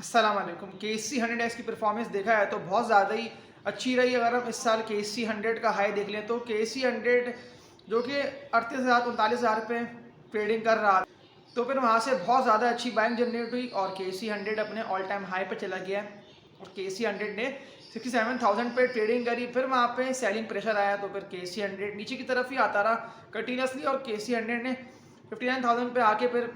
अस्सलाम वालेकुम। KC100X की परफॉर्मेंस देखा है तो बहुत ज़्यादा ही अच्छी रही। अगर हम इस साल KC100 का हाई देख लें तो KC100 जो कि 38,000 39,000 रुपये ट्रेडिंग कर रहा था, तो फिर वहाँ से बहुत ज़्यादा अच्छी बाइंग जनरेट हुई और KC100 अपने ऑल टाइम हाई पे चला गया और KC100 ने 67,000 पे ट्रेडिंग करी। फिर वहाँ पे सेलिंग प्रेशर आया तो फिर KC100 नीचे की तरफ ही आता रहा कंटिन्यूसली और KC100 ने 59,000 पे आके फिर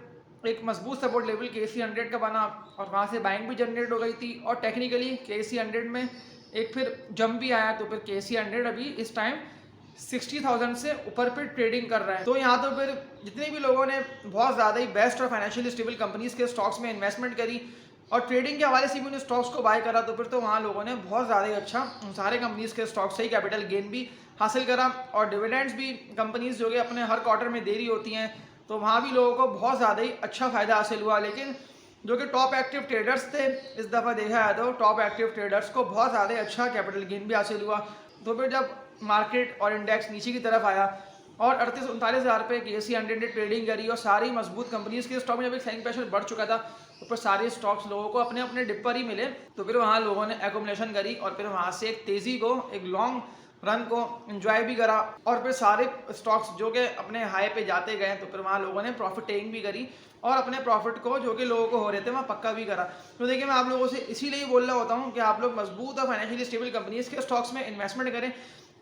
एक मजबूत सपोर्ट लेवल KC100 का बना और वहाँ से बाइंग भी जनरेट हो गई थी और टेक्निकली KC100 में एक फिर जंप भी आया तो फिर KC100 अभी इस टाइम 60,000 से ऊपर पे ट्रेडिंग कर रहा है। तो यहाँ तो फिर जितने भी लोगों ने बहुत ज़्यादा ही बेस्ट और फाइनेंशियली स्टेबल कंपनीज के स्टॉक्स में इन्वेस्टमेंट करी और ट्रेडिंग के हवाले से भी उन स्टॉक्स को बाय करा, तो फिर तो वहाँ लोगों ने बहुत ज़्यादा ही अच्छा सारे कंपनीज के स्टॉक्स से ही कैपिटल गेन भी हासिल करा और डिविडेंड्स भी कंपनीज जो कि अपने हर क्वार्टर में दे रही होती हैं, तो वहाँ भी लोगों को बहुत ज़्यादा ही अच्छा फ़ायदा हासिल हुआ। लेकिन जो कि टॉप एक्टिव ट्रेडर्स थे, इस दफ़ा देखा जाए तो टॉप एक्टिव ट्रेडर्स को बहुत ज़्यादा अच्छा कैपिटल गेन भी हासिल हुआ। तो फिर जब मार्केट और इंडेक्स नीचे की तरफ आया और 38-39,000 रुपये KC100 ने ट्रेडिंग करी और सारी मजबूत कंपनीज के स्टॉक में जब एक सेलिंग प्रेशर बढ़ चुका था तो फिर सारे स्टॉक्स लोगों को अपने अपने डिप पर ही मिले, तो फिर वहाँ लोगों ने एकोमुलेशन करी और फिर वहाँ से एक तेज़ी को, एक लॉन्ग रन को एंजॉय भी करा और फिर सारे स्टॉक्स जो कि अपने हाई पे जाते गए तो फिर वहाँ लोगों ने प्रॉफिट टेकिंग भी करी और अपने प्रॉफिट को जो कि लोगों को हो रहे थे वहाँ पक्का भी करा। तो देखिए, मैं आप लोगों से इसीलिए ही बोल रहा होता हूँ कि आप लोग मजबूत और फाइनेंशियली स्टेबल कंपनीज के स्टॉक्स में इन्वेस्टमेंट करें,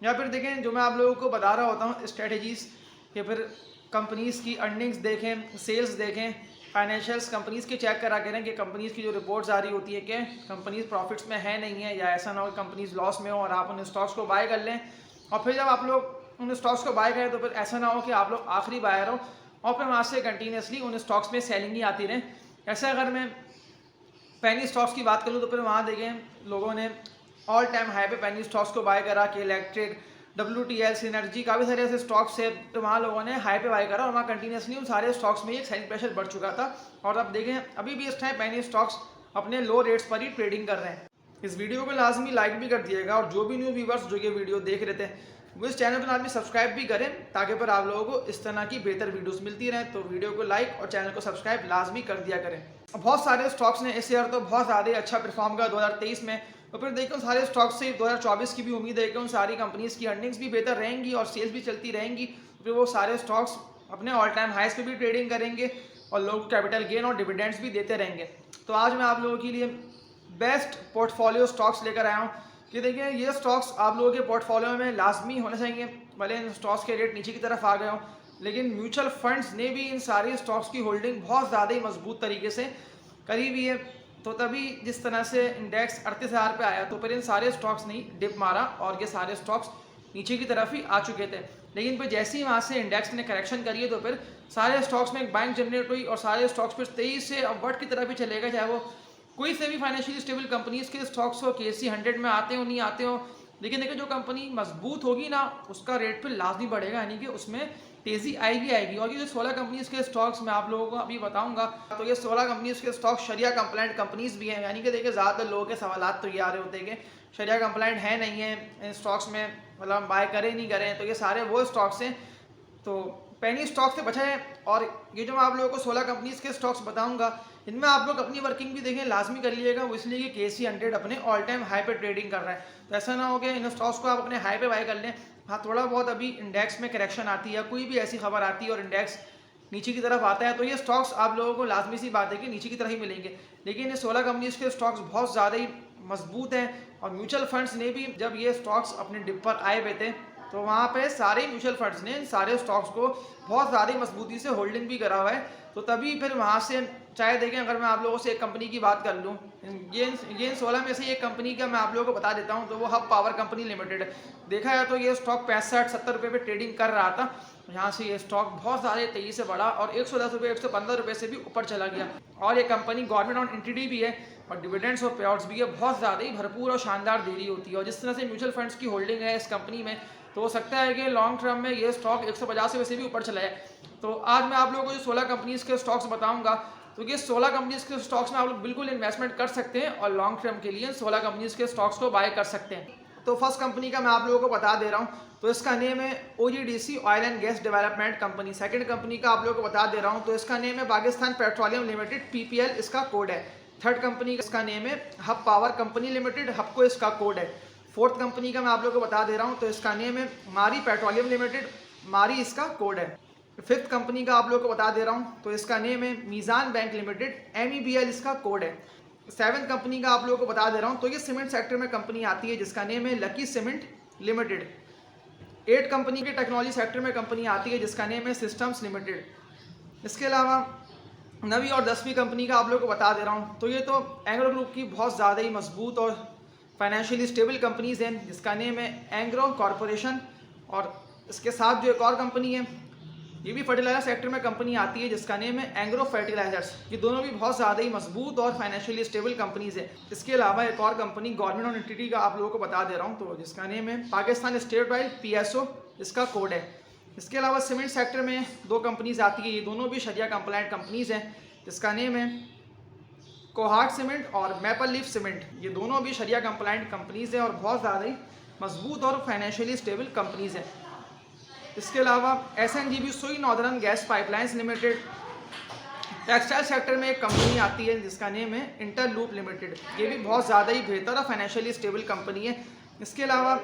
या फिर देखें जो मैं आप लोगों को बता रहा होता हूँ स्ट्रेटजीज़, या फिर कंपनीज की अर्निंग्स देखें, सेल्स देखें, फाइनेंशियल्स कंपनीज के चेक करा करें कि कंपनीज की जो रिपोर्ट्स आ रही होती है कि कंपनीज प्रॉफिट्स में है नहीं है, या ऐसा ना हो कंपनीज लॉस में हो और आप उन स्टॉक्स को बाय कर लें और फिर जब आप लोग उन स्टॉक्स को बाय करें तो फिर ऐसा ना हो कि आप लोग आखिरी बायर हो और फिर वहाँ से कंटिन्यूसली उन स्टॉक्स में सेलिंग ही आती रहे। ऐसे अगर मैं पेनी स्टॉक्स की बात करूँ तो फिर वहाँ देखें लोगों ने ऑल टाइम हाई पे पेनी स्टॉक्स को बाय करा कि इलेक्ट्रिक, WTL, सिनर्जी, काफ़ी सारे ऐसे स्टॉक्स है तो वहाँ लोगों ने हाई पे बाय करा और वहाँ कंटिन्यूसली उन सारे स्टॉक्स में एक सेलिंग प्रेशर बढ़ चुका था और अब देखें अभी भी इस टाइम पेनी स्टॉक्स अपने लो रेट्स पर ही ट्रेडिंग कर रहे हैं। इस वीडियो को लाजमी लाइक भी कर दिएगा और जो भी न्यू व्यूवर्स जो ये वीडियो देख रहे थे वो इस चैनल को लाजमी सब्सक्राइब भी करें ताकि पर आप लोगों को इस तरह की बेहतर वीडियोस मिलती रहें। तो वीडियो को लाइक और चैनल को सब्सक्राइब लाजमी कर दिया करें। बहुत सारे स्टॉक्स ने इस ईयर तो बहुत ज़्यादा ही अच्छा परफॉर्म किया 2023 में, तो फिर देखो सारे स्टॉक्स से 2024 की भी उम्मीद है कि उन सारी कंपनीज की अर्निंग्स भी बेहतर रहेंगी और सेल्स भी चलती रहेंगी, फिर वो सारे स्टॉक्स अपने ऑल टाइम हाइस पे भी ट्रेडिंग करेंगे और लोग कैपिटल गेन और डिविडेंड्स भी देते रहेंगे। तो आज मैं आप लोगों के लिए बेस्ट पोर्टफोलियो स्टॉक्स लेकर आया हूँ कि देखिए ये स्टॉक्स आप लोगों के पोर्टफोलियो में लाजमी होने चाहिए। भले इन स्टॉक्स के रेट नीचे की तरफ आ गए हों, लेकिन म्यूचुअल फंड्स ने भी इन सारी स्टॉक्स की होल्डिंग बहुत ज़्यादा ही मजबूत तरीके से करी हुई है। तो तभी जिस तरह से इंडेक्स 38,000 पे आया तो फिर इन सारे स्टॉक्स ने डिप मारा और ये सारे स्टॉक्स नीचे की तरफ ही आ चुके थे, लेकिन फिर जैसे ही वहाँ से इंडेक्स ने करेक्शन करी है तो फिर सारे स्टॉक्स में एक बाइंग जनरेट हुई और सारे स्टॉक्स फिर तेज़ी से अपवर्ड की तरफ ही चलेगा, चाहे वो कोई से भी फाइनेंशियली स्टेबल कंपनीज के स्टॉक्स हो, KC100 में आते हो नहीं आते हो। लेकिन देखिए जो कंपनी मजबूत होगी ना उसका रेट फिर लाजमी बढ़ेगा, यानी कि उसमें तेज़ी आएगी आएगी। और ये जो 16 कंपनीज के स्टॉक्स मैं आप लोगों को अभी बताऊंगा, तो ये 16 कंपनीज के स्टॉक शरिया कंप्लाइंट कंपनीज भी हैं, यानी कि देखिए ज़्यादातर लोगों के सवालात तो ये आ रहे होते हैं कि शरिया कंप्लाइंट है नहीं है इन स्टॉक्स में, मतलब हम बाय करें नहीं करें, तो ये सारे वो स्टॉक्स हैं। तो पेनी स्टॉक से बचा है और ये जो मैं आप लोगों को 16 कंपनीज के स्टॉक्स बताऊंगा इनमें आप लोग अपनी वर्किंग भी देखें लाजमी कर लीजिएगा, वो इसलिए कि KC100 अपने ऑल टाइम हाई पे ट्रेडिंग कर रहा है। तो ऐसा ना हो कि इन स्टॉक्स को आप अपने हाई पे बाय कर लें। हाँ, थोड़ा बहुत अभी इंडेक्स में करेक्शन आती है, कोई भी ऐसी खबर आती है और इंडेक्स नीचे की तरफ आता है तो ये स्टॉक्स आप लोगों को लाजमी सी बात है कि नीचे की तरफ ही मिलेंगे, लेकिन ये 16 कंपनीज के स्टॉक्स बहुत ज़्यादा ही मजबूत हैं। और म्यूचुअल फंड्स ने भी जब ये स्टॉक्स अपने डिप पर आए हुए थे तो वहाँ पे सारे म्यूचुअल फंड्स ने सारे स्टॉक्स को बहुत ज़्यादा मजबूती से होल्डिंग भी करा हुआ है। तो तभी फिर वहाँ से चाहे देखें, अगर मैं आप लोगों से एक कंपनी की बात कर लूँ, ये 16 में से एक कंपनी का मैं आप लोगों को बता देता हूँ, तो वो हब पावर कंपनी लिमिटेड है। देखा जाए तो ये स्टॉक 65-70 रुपये पे ट्रेडिंग कर रहा था, यहाँ से ये स्टॉक बहुत ज़्यादा तेज़ी से बढ़ा और 110 रुपये 115 रुपये से भी ऊपर चला गया। और ये कंपनी गवर्नमेंट ऑन एंटिटी भी है और डिविडेंड्स और पेआउट्स भी है बहुत ज़्यादा ही भरपूर और शानदार दे रही होती है। और जिस तरह से म्यूचुअल फंड्स की होल्डिंग है इस कंपनी में, तो हो सकता है कि लॉन्ग टर्म में ये स्टॉक 150 रुपये से भी ऊपर चला जाए। तो आज मैं आप लोगों को जो 16 कंपनीज के स्टॉक्स बताऊंगा, तो ये 16 कंपनीज के स्टॉक्स में आप लोग बिल्कुल इन्वेस्टमेंट कर सकते हैं और लॉन्ग टर्म के लिए 16 कंपनीज के स्टॉक्स को बाय कर सकते हैं। तो फर्स्ट कंपनी का मैं आप लोगों को बता दे रहा हूँ, तो इसका नेम है OGDC oil and gas development company. Second company का आप लोगों को बता दे रहा हूँ, तो इसका नेम है पाकिस्तान पेट्रोलियम लिमिटेड, PPL इसका कोड है। थर्ड कंपनी का इसका नेम है hub power company limited, hub को इसका कोड है। फोर्थ कंपनी का मैं आप लोगों को बता दे रहा हूँ, तो इसका नेम है मारी पेट्रोलियम लिमिटेड, मारी इसका कोड है। फिफ्थ कंपनी का आप लोगों को बता दे रहा हूँ, तो इसका नेम है मीज़ान बैंक लिमिटेड, MEBL इसका कोड है। सेवन्थ कंपनी का आप लोगों को बता दे रहा हूँ, तो ये सीमेंट सेक्टर में कंपनी आती है जिसका नेम है लकी सीमेंट लिमिटेड। 8 कंपनी के टेक्नोलॉजी सेक्टर में कंपनी आती है जिसका नेम है सिस्टम्स लिमिटेड। इसके अलावा 9वीं और 10वीं कंपनी का आप लोगों को बता दे रहा हूँ, तो ये तो एंग्रो ग्रुप की बहुत ज़्यादा ही मजबूत और फाइनेंशियली स्टेबल कंपनीज़ हैं जिसका नेम है एंग्रो कॉरपोरेशन। और इसके साथ जो एक और कंपनी है, ये भी फर्टिलाइजर सेक्टर में कंपनी आती है जिसका नेम है एंग्रो फर्टिलाइजर्स। ये दोनों भी बहुत ज़्यादा ही मजबूत और फाइनेंशियली स्टेबल कंपनीज़ है। इसके अलावा एक और कंपनी गवर्नमेंट और एंटिटी का आप लोगों को बता दे रहा हूँ, तो जिसका नेम है पाकिस्तान स्टेट ऑयल, PSO इसका कोड है। इसके अलावा सीमेंट सेक्टर में 2 कंपनीज आती है, ये दोनों भी शरिया कंप्लाइंट कंपनीज हैं जिसका नेम है कोहाट सीमेंट और मैपल लीफ सीमेंट। ये दोनों भी शरिया कंप्लाइंट कंपनीज हैं और बहुत ज़्यादा ही मजबूत और फाइनेंशियली स्टेबल कंपनीज हैं। इसके अलावा SNGB सुई northern gas pipelines limited. Textile sector में एक कंपनी आती है जिसका नेम है इंटरलूप लिमिटेड, ये भी बहुत ज़्यादा ही बेहतर और फाइनेंशियली स्टेबल कंपनी है। इसके अलावा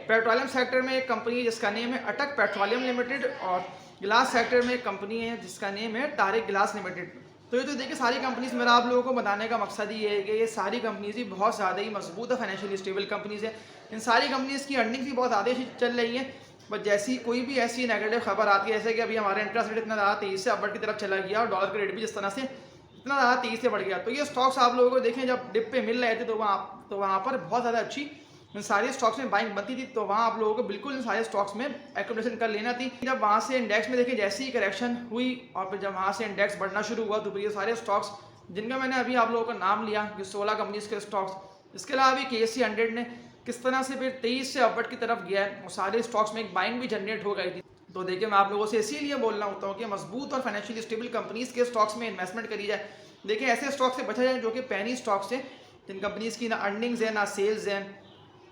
पेट्रोलियम सेक्टर में एक कंपनी है जिसका नेम है अटक पेट्रोलियम लिमिटेड, और ग्लास सेक्टर में एक कंपनी है जिसका नेम है तारिक ग्लास लिमिटेड। तो ये तो देखिए सारी कंपनीज, मेरा आप लोगों को बताने का मकसद ये है कि ये सारी कंपनीज ही बहुत ज़्यादा ही मजबूत और फाइनेंशियली स्टेबल कंपनीज है। इन सारी कंपनीज की अर्निंग्स भी बहुत ज़्यादा चल रही हैं, बट जैसी कोई भी ऐसी नेगेटिव खबर आती है, जैसे कि अभी हमारा इंटरेस्ट रेट इतना ज़्यादा तेज़ी से अपवर्ड की तरफ चला गया और डॉलर का रेट भी जिस तरह से इतना ज़्यादा तेज़ी से बढ़ गया, तो ये स्टॉक्स आप लोगों को देखें जब डिप पे मिल रहे थे तो वहाँ पर बहुत ज़्यादा अच्छी इन सारे स्टॉक्स में बाइंग बनती थी, तो वहाँ आप लोगों को बिल्कुल इन सारे स्टॉक्स में एक्यूमुलेशन कर लेना थी। जब वहाँ से इंडेक्स में देखें जैसी ही करेक्शन हुई और फिर जब वहाँ से इंडेक्स बढ़ना शुरू हुआ, तो फिर ये सारे स्टॉक्स जिनका मैंने अभी आप लोगों का नाम लिया, ये 16 कंपनीज के स्टॉक्स, इसके अलावा भी KSE 100 ने किस तरह से फिर 23 से अपवर्ड की तरफ गया है, और सारे स्टॉक्स में एक बाइंग भी जनरेट हो गई थी। तो देखिए मैं आप लोगों से इसीलिए बोलना होता हूँ कि मजबूत और फाइनेंशियली स्टेबल कंपनीज के स्टॉक्स में इन्वेस्टमेंट करी जाए। देखिए ऐसे स्टॉक से बचा जाए जो कि पैनी स्टॉक्स है, जिन कंपनीज की ना अर्निंग्स है ना सेल्स है,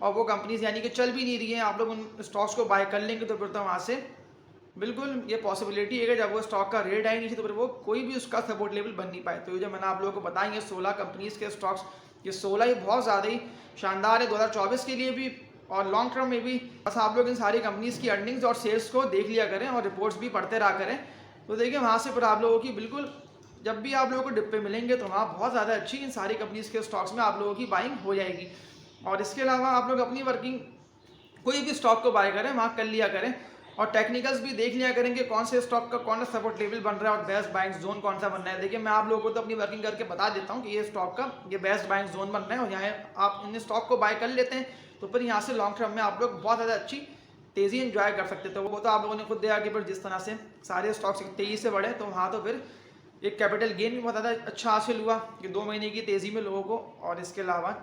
और वो कंपनीज यानी कि चल भी नहीं रही हैं, आप लोग उन स्टॉक्स को बाय कर लेंगे तो फिर तो वहाँ से बिल्कुल ये पॉसिबिलिटी है कि जब वो स्टॉक का रेट आए नीचे तो फिर वो कोई भी उसका सपोर्ट लेवल बन नहीं पाए। तो ये जो मैंने आप लोगों को बताएंगे 16 कंपनीज के स्टॉक्स, ये 16 ही बहुत ज़्यादा ही शानदार है 2024 के लिए भी और लॉन्ग टर्म में भी। बस आप लोग इन सारी कंपनीज की अर्निंग्स और सेल्स को देख लिया करें और रिपोर्ट्स भी पढ़ते रहा करें, तो देखिए वहाँ से फिर आप लोगों की बिल्कुल जब भी आप लोगों को डिप पे मिलेंगे तो वहाँ बहुत ज़्यादा अच्छी इन सारी कंपनीज के स्टॉक्स में आप लोगों की बाइंग हो जाएगी। और इसके अलावा आप लोग अपनी वर्किंग कोई भी स्टॉक को बाय करें वहाँ कर लिया करें, और टेक्निकल्स भी देख लिया करें कि कौन से स्टॉक का कौन सा सपोर्ट लेवल बन रहा है और बेस्ट बाइंग जोन कौन सा बन रहा है। देखिए मैं आप लोगों को तो अपनी वर्किंग करके बता देता हूँ कि ये स्टॉक का ये बेस्ट बाइंग जोन बन रहा है, और यहाँ आप इन स्टॉक को बाय कर लेते हैं तो फिर यहाँ से लॉन्ग टर्म में आप लोग बहुत ज़्यादा अच्छी तेज़ी एंजॉय कर सकते थे। तो वो तो आप लोगों ने खुद देखा कि फिर जिस तरह से सारे स्टॉक्स तेज़ी से बढ़े तो वहाँ तो फिर एक कैपिटल गेन भी बहुत ज़्यादा अच्छा हासिल हुआ कि 2 महीने की तेज़ी में लोगों को, और इसके अलावा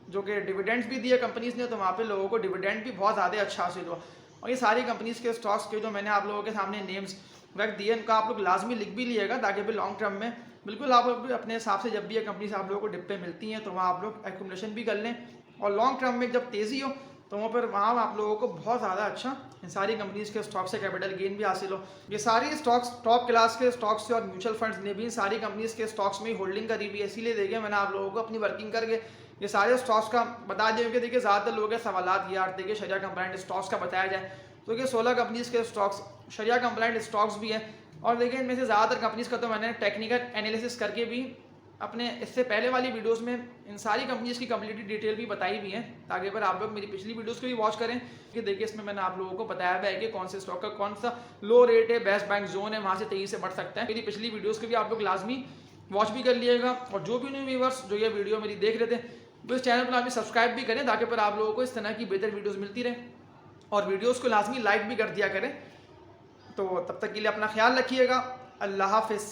जो कि डिविडेंड्स भी दिए कंपनीज ने, तो वहाँ पे लोगों को डिविडेंड भी बहुत ज़्यादा अच्छा हासिल हुआ। और ये सारी कंपनीज के स्टॉक्स के जो मैंने आप लोगों के सामने नेम्स रख दिए, इनका आप लोग लाजमी लिख भी लिएगा ताकि फिर लॉन्ग टर्म में बिल्कुल आप लोग अपने हिसाब से जब भी ये कंपनीज आप लोगों को डिप पे मिलती हैं तो वहाँ आप लोग एक्यूमुलेशन भी कर लें, और लॉन्ग टर्म में जब तेज़ी हो तो वहाँ पर वहाँ आप लोगों को बहुत ज़्यादा अच्छा इन सारी कंपनीज के स्टॉक से कैपिटल गेन भी हासिल हो। ये सारी स्टॉक्स टॉप क्लास के स्टॉक्स से और म्यूचुअल फंड्स ने भी सारी कंपनीज के स्टॉक्स में होल्डिंग करी हुई है, इसीलिए देखिए मैंने आप लोगों को अपनी वर्किंग करके ये सारे स्टॉक्स का बता दिया कि देखिए ज़्यादातर लोगों के सवाल यार देखिए शरिया कंप्लाइंट स्टॉक्स का बताया जाए, तो ये 16 कंपनीज के स्टॉक्स शरिया कंप्लाइंट स्टॉक्स भी हैं। और देखिए इनमें से ज़्यादातर कंपनीज का तो मैंने टेक्निकल एनालिसिस करके भी अपने इससे पहले वाली वीडियोस में इन सारी कंपनीज की कंप्लीट डिटेल भी बताई हुई है, ताकि पर आप लोग मेरी पिछली वीडियोस को भी वॉच करें कि देखिए इसमें मैंने आप लोगों को बताया हुआ है कि कौन से स्टॉक का कौन सा लो रेट है, बेस्ट बैंक जोन है, वहाँ से तेज़ी से बढ़ सकता है। मेरी पिछली वीडियोज़ को भी आप लोग लाजमी वॉच भी कर लिएगा, और जो भी न्यू व्यूवर्स जो ये वीडियो मेरी देख रहे थे वो इस चैनल पर लाजमी सब्सक्राइब भी करें ताकि पर आप लोगों को इस तरह की बेहतर वीडियोज़ मिलती रहे, और वीडियोज़ को लाजमी लाइक भी कर दिया करें। तो तब तक के लिए अपना ख्याल रखिएगा। अल्लाह हाफिज़।